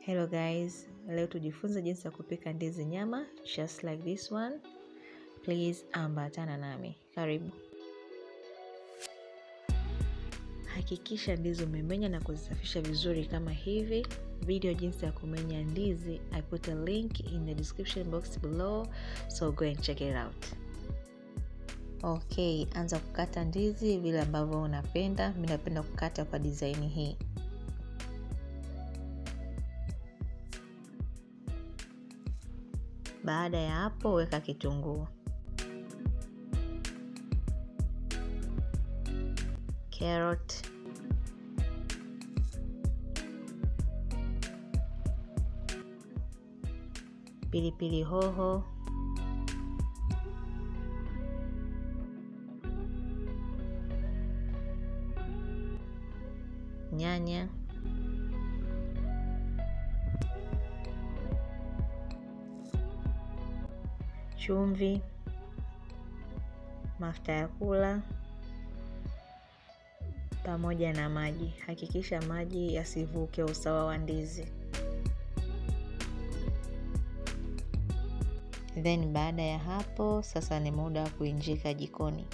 Hello guys, leo tujifunze jinsi ya kupika ndizi nyama just like this one. Please ambatana nami. Karibu. Hakikisha ndizi umemenya na kuzisafisha vizuri kama hivi. Video jinsi ya kumenya ndizi, I put a link in the description box below, so go and check it out. Okay, anza kukata ndizi vile ambavyo unapenda. Mimi napenda kukata kwa design hii. Baada ya hapo, weka kitunguu, carrot, pilipili hoho, nyanya, chumvi, mafuta ya kula pamoja na maji. Hakikisha maji yasivuke usawa wa ndizi. Then baada ya hapo, sasa ni muda wa kuinjika jikoni.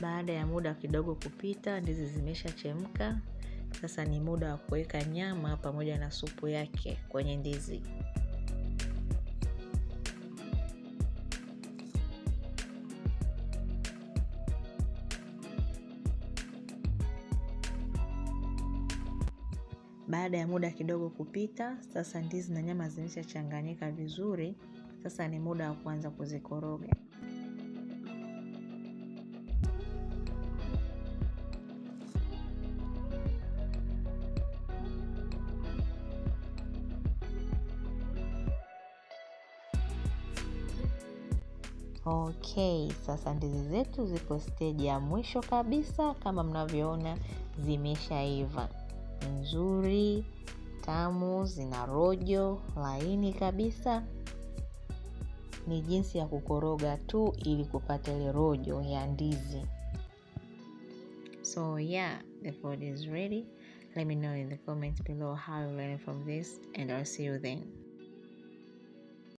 Baada ya muda kidogo kupita, ndizi zimeshachemka. Sasa ni muda wa kuweka nyama pamoja na supu yake kwenye ndizi. Baada ya muda kidogo kupita, sasa ndizi na nyama zimeshachanganyika vizuri. Sasa ni muda wa kuanza kuzikoroga. Okay, sasa ndizi zetu zipo stage ya mwisho kabisa, kama mnavyoona zimeshaiva. Nzuri, tamu, zina rojo, laini kabisa. Ni jinsi ya kukoroga tu ili kupata ile rojo ya ndizi. So yeah, the food is ready. Let me know in the comments below how you learned from this, and I'll see you then.